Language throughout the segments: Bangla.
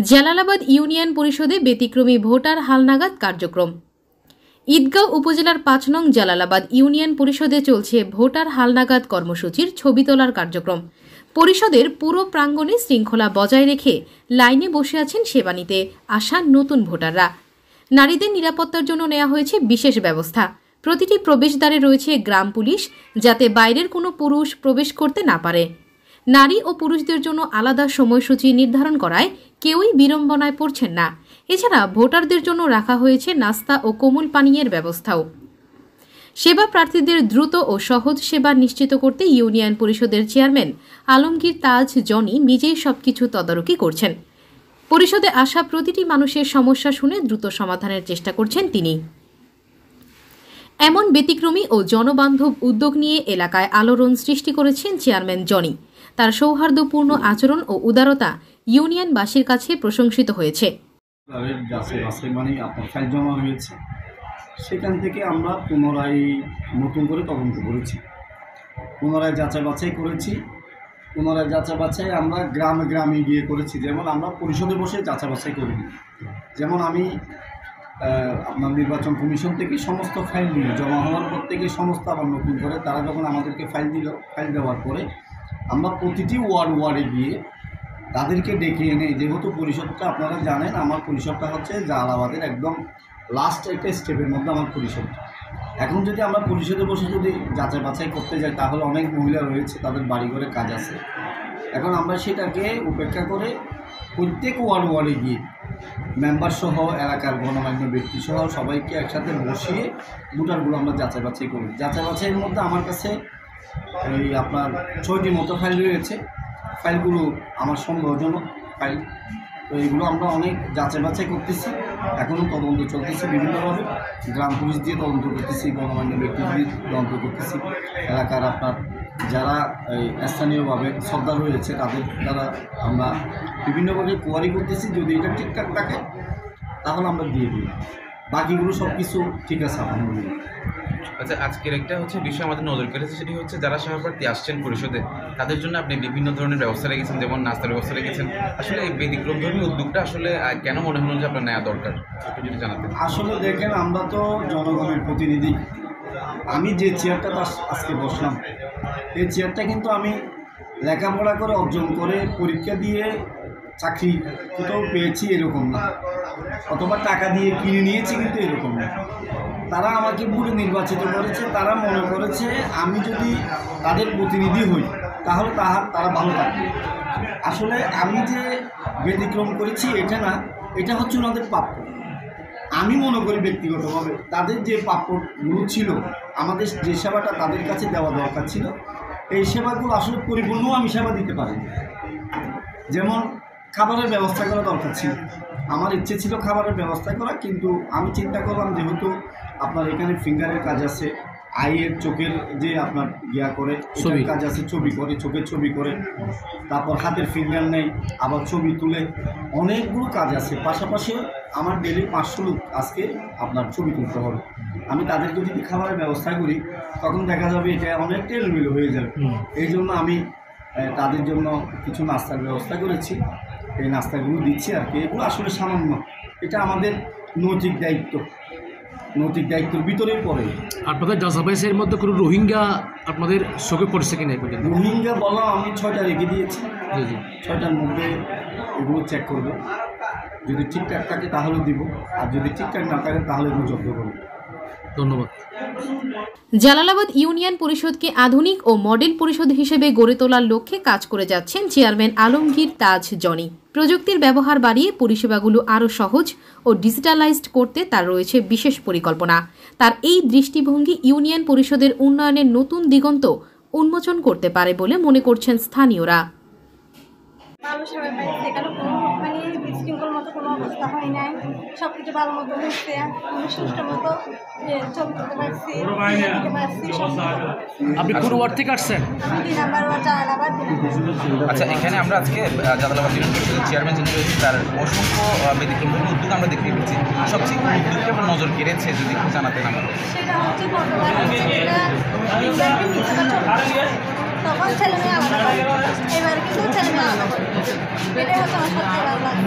জালালাবাদ ইউনিয়ন পরিষদে ব্যতিক্রমী ভোটার হালনাগাদ কার্যক্রম। ঈদগাঁও উপজেলার ৫ নং জালালাবাদ ইউনিয়ন পরিষদে চলছে ভোটার হালনাগাদ কর্মসূচির ছবি তোলার কার্যক্রম। পরিষদের পুরো প্রাঙ্গণে শৃঙ্খলা বজায় রেখে লাইনে বসে আছেন সেবা নিতে আসা নতুন ভোটাররা। নারীদের নিরাপত্তার জন্য নেওয়া হয়েছে বিশেষ ব্যবস্থা। প্রতিটি প্রবেশদ্বারে রয়েছে গ্রাম পুলিশ, যাতে বাইরের কোনো পুরুষ প্রবেশ করতে না পারে। নারী ও পুরুষদের জন্য আলাদা সময়সূচি নির্ধারণ করায় কেউই বিড়ম্বনায় পড়ছেন না। এছাড়া ভোটারদের জন্য রাখা হয়েছে নাস্তা ও কোমল পানীয়ের ব্যবস্থাও। সেবা প্রার্থীদের দ্রুত ও সহজ সেবা নিশ্চিত করতে ইউনিয়ন পরিষদের চেয়ারম্যান আলমগীর তাজ জনি নিজেই সবকিছু তদারকি করছেন। পরিষদে আসা প্রতিটি মানুষের সমস্যা শুনে দ্রুত সমাধানের চেষ্টা করছেন তিনি। এমন ব্যতিক্রমী ও জনবান্ধব উদ্যোগ নিয়ে এলাকায় আলোড়ন সৃষ্টি করেছেন চেয়ারম্যান জনি। তার সৌহার্দ্যপূর্ণ আচরণ ও উদারতা ইউনিয়নবাসীর কাছে প্রশংসিত হয়েছে। সেখান থেকে আমরা পুনরায় নতুন করে তদন্ত করেছি, পুনরায় যাচাই বাছাই আমরা গ্রামে গ্রামে গিয়ে করেছি। যেমন আমরা পরিষদে বসে যাচাই বাছাই করিনি। যেমন আমি আপনার নির্বাচন কমিশন থেকে সমস্ত ফাইল নিয়ে জমা হওয়ার পর থেকে সমস্ত আবার নতুন করে তারা যখন আমাদেরকে ফাইল দেওয়ার পরে আমরা প্রতিটি ওয়ার্ডে গিয়ে তাদেরকে ডেকে এনে, যেহেতু পরিষদটা আপনারা জানেন আমার পরিষদটা হচ্ছে জালালাবাদের একদম লাস্ট একটা স্টেপের মধ্যে আমার পরিষদ। এখন যদি আমরা পরিষদে বসে যদি যাচাই বাছাই করতে যাই তাহলে অনেক মহিলা রয়েছে, তাদের বাড়ি ঘরে কাজ আছে। এখন আমরা সেটাকে উপেক্ষা করে প্রত্যেক ওয়ার্ডে গিয়ে মেম্বার সহ এলাকার গণমান্য ব্যক্তি সহ সবাইকে একসাথে বসিয়ে ভোটারগুলো আমরা যাচাই বাছাই করি। যাচাই বাছাইয়ের মধ্যে আমার কাছে এই আপনার 6টি মতো ফাইল রয়েছে। ফাইলগুলো আমার সন্দেহজনক ফাইল, তো এইগুলো আমরা অনেক যাচাই বাছাই করতেছি। এখনও তদন্ত চলতেছে বিভিন্নভাবে, গ্রাম পুলিশ দিয়ে তদন্ত করতেছি, গণমান্য ব্যক্তি দিয়ে তদন্ত করতেছি। এলাকার আপনার যারা এই স্থানীয়ভাবে শ্রদ্ধা রয়েছে তাদের দ্বারা আমরা বিভিন্নভাবে কোয়ারি করতেছি। যদি এটা ঠিকঠাক থাকে তাহলে আমরা দিয়ে দিই, বাকিগুলো সব কিছু ঠিক আছে আলহামদুলিল্লাহ। আচ্ছা, আজকের একটা বিষয় আমাদের নজর কেড়েছে, সেটি হচ্ছে যারা সভাপতি আসছেন পরিষদে তাদের জন্য আপনি বিভিন্ন ধরনের ব্যবস্থা রেখেছেন, যেমন নাস্তার ব্যবস্থা রেখেছেন। আসলে এই ব্যতিক্রমধর্মী উদ্যোগটা আসলে কেন মনে হলো যে আপনার নেওয়া দরকার, একটু যদি জানাতেন। আসলে দেখেন, আমরা তো জনগণের প্রতিনিধি। আমি যে চেয়ারটা আজকে বসলাম, এই চেয়ারটা কিন্তু আমি লেখাপড়া করে অর্জন করে পরীক্ষা দিয়ে চাকরি কোথাও পেয়েছি এরকম না, অথবা টাকা দিয়ে কিনে নিয়েছি কিন্তু এরকম না। তারা আমাকে পুরো নির্বাচিত করেছে। তারা মনে করেছে আমি যদি তাদের প্রতিনিধি হই তাহলে তারা ভালো থাকবে। আসলে আমি যে ব্যতিক্রম করেছি এটা না, এটা হচ্ছে ওনাদের প্রাপ্য। আমি মনে করি ব্যক্তিগতভাবে তাদের যে প্রাপ্যগুলো ছিল, আমাদের যে সেবাটা তাদের কাছে দেওয়া দরকার ছিল, এই সেবাগুলো আসলে পরিপূর্ণ আমি সেবা দিতে পারি। যেমন খাবারের ব্যবস্থা করা দরকার ছিল, আমার ইচ্ছে ছিল খাবারের ব্যবস্থা করা, কিন্তু আমি চিন্তা করলাম যেহেতু আপনার এখানে ফিঙ্গারের কাজ আছে, আইয়ের চোখের যে আপনার করে ছবির কাজ আছে, ছবি করে, চোখের ছবি করে, তারপর হাতের ফিঙ্গার নেই, আবার ছবি তুলে, অনেকগুলো কাজ আছে। পাশাপাশি আমার ডেলি 500 লোক আজকে আপনার ছবি তুলতে হবে। আমি তাদেরকে যদি খাবারের ব্যবস্থা করি তখন দেখা যাবে এটা অনেকটা এলোমেলো হয়ে যাবে। এই জন্য আমি তাদের জন্য কিছু নাস্তার ব্যবস্থা করেছি, এই নাস্তাগুলো দিচ্ছি আর কি। এগুলো আসলে সামান্য, এটা আমাদের নৈতিক দায়িত্বের ভিতরে পড়ে। আপনাদের যাচাইয়ের মধ্যে কোনো রোহিঙ্গা আপনাদের চোখে পড়ছে কিনা? রোহিঙ্গা বলা আমি 6টা রেখে দিয়েছি। 6টার মধ্যে এগুলো চেক করব, যদি ঠিকঠাক থাকে তাহলে দিব, আর যদি ঠিকঠাক না থাকে তাহলে এগুলো জব্দ করব। ধন্যবাদ। জালালাবাদ ইউনিয়ন পরিষদকে আধুনিক ও মডেল পরিষদ হিসেবে গড়ে তোলার লক্ষ্যে কাজ করে যাচ্ছেন চেয়ারম্যান আলমগীর তাজ জনি। প্রযুক্তির ব্যবহার বাড়িয়ে পরিষেবাগুলো আরও সহজ ও ডিজিটালাইজড করতে তার রয়েছে বিশেষ পরিকল্পনা। তার এই দৃষ্টিভঙ্গি ইউনিয়ন পরিষদের উন্নয়নের নতুন দিগন্ত উন্মোচন করতে পারে বলে মনে করছেন স্থানীয়রা। ভালো সেবা পাইছি, এখানে কোনো বিশৃঙ্খল মতো কোনো অবস্থা হয় নাই, সব কিছু ভালো মতো হয়েছে। আমি সুষ্ঠু মতো ছবি তুলতে পারছি। আপনি কোন ওয়ার্ড থেকে আসছেন? আমি 2 নাম্বার ওয়ার্ড জালালাবাদ। আচ্ছা, এখানে আমরা আজকে জালালাবাদ ইউনিয়ন পরিষদের চেয়ারম্যান যিনি রয়েছেন তার অসংখ্য ব্যতিক্রমধর্মী উদ্যোগ আমরা দেখতে পেয়েছি। সবচেয়ে উদ্যোগকে আপনার নজর কেড়েছে যদি একটু জানাতেন আমাদের। সেটা হচ্ছে তখন ছেলে মেয়ে আলাদা, এবার কিন্তু ছেলে মেয়ে আলাদা, এটাই হচ্ছে আমার সবচেয়ে ভালো লাগে।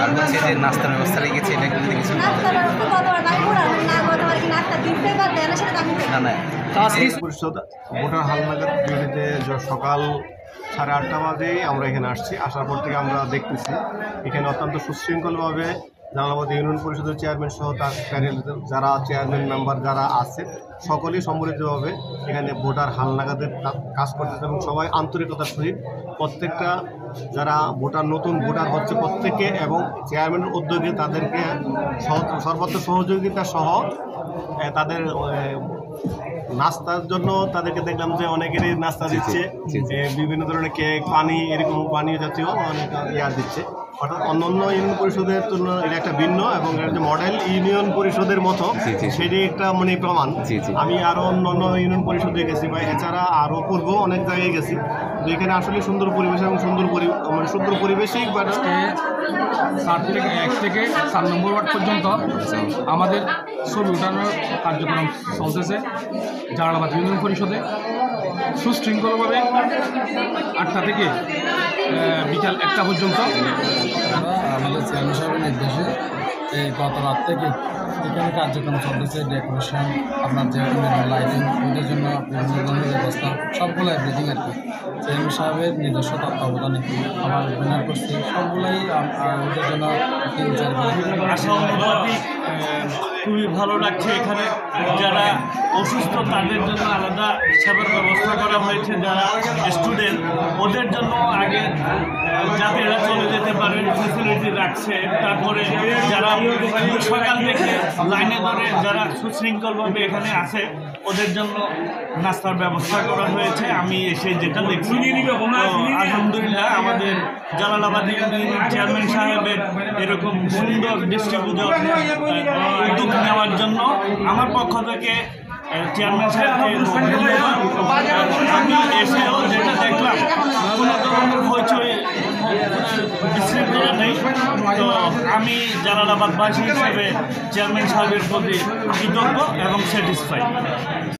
আর হচ্ছে যে নাস্তার ব্যবস্থা রেখেছে এটা একটু যদি কিছু বলতেন। নাস্তার ব্যবস্থা গতবার নাই করা, না গতবার কি নাস্তা দিতে বা দেয় না সেটা আমি জানি না না। না পরিষদ ভোটার হালনাগাদ ইউনিটে সকাল 8:30 বাজেই আমরা এখানে আসছি। আসার পর থেকে আমরা দেখতেছি এখানে অত্যন্ত সুশৃঙ্খলভাবে জালালাবাদ ইউনিয়ন পরিষদের চেয়ারম্যান সহ তার প্যানেল যারা চেয়ারম্যান মেম্বার যারা আছে সকলেই সম্মিলিতভাবে এখানে ভোটার হালনাগাদের কাজ করতেছে এবং সবাই আন্তরিকতার সহিত প্রত্যেকটা যারা ভোটার নতুন ভোটার হচ্ছে প্রত্যেকে এবং চেয়ারম্যানের উদ্যোগে তাদেরকে সর্বোচ্চ সহযোগিতা সহ তাদের নাস্তার জন্য তাদেরকে দেখলাম যে অনেকেরই নাস্তা দিচ্ছে, বিভিন্ন ধরনের কেক, পানি, এরকম পানীয় জাতীয় অনেক দিচ্ছে। অর্থাৎ অন্যান্য ইউনিয়ন পরিষদের তুলনায় এটা একটা ভিন্ন এবং এটা যে মডেল ইউনিয়ন পরিষদের মতো সেটি একটা মানে প্রমাণ। আমি আরও অন্যান্য ইউনিয়ন পরিষদে গেছি বা এছাড়া আরও পূর্ব অনেক জায়গায় গেছি, তো এখানে আসলে সুন্দর পরিবেশ এবং সুন্দর পরিবেশেই 7 থেকে 1 থেকে 4 নম্বর ওয়ার্ড পর্যন্ত আমাদের ছবি উঠানোর কার্যক্রম চলতেছে জালালাবাদ ইউনিয়ন পরিষদে সুশৃঙ্খলভাবে 8টা থেকে বিকাল 1টা পর্যন্ত। আমাদের চেয়ারম্যান সাহেবের নির্দেশে গত রাত থেকে এখানে কার্যক্রম চলতেছে। ডেকোরেশন, আপনার যে লাইটিং, ওদের জন্য বিভিন্ন ধরনের ব্যবস্থা, সবগুলো এভরিথিং আর কি চেয়ারম্যান সাহেবের নিজস্ব তত্ত্বাবধানে আমার ব্যানার করছি, সবগুলাই ওদের জন্য 3-4 আশা অনুভূতি খুবই ভালো লাগছে। এখানে যারা অসুস্থ তাদের জন্য আলাদা সেবার ব্যবস্থা করা হয়েছে, যারা স্টুডেন্ট ওদের জন্য আগে যাতে এরা চলে যেতে পারে ফেসিলিটি রাখছে। তারপরে যারা সকাল থেকে লাইনে ধরে যারা সুশৃঙ্খলভাবে এখানে আছে ওদের জন্য নাস্তার ব্যবস্থা করা হয়েছে। আমি এসে যেটা দেখছি আলহামদুলিল্লাহ আমাদের জালালাবাদ ইউনিয়নের চেয়ারম্যান সাহেবের এরকম সুন্দর ডিস্ট্রিবিউটর উদ্যোগ নেওয়ার জন্য আমার পক্ষ থেকে চেয়ারম্যান সাহেবকে ধন্যবাদ। আমি এসেও যেটা দেখলাম কোনো ধরনের হইচই বিশৃঙ্খলা নেই, তো আমি জালালাবাদবাসী হিসেবে চেয়ারম্যান সাহেবের প্রতি কৃতজ্ঞ এবং স্যাটিসফাইড।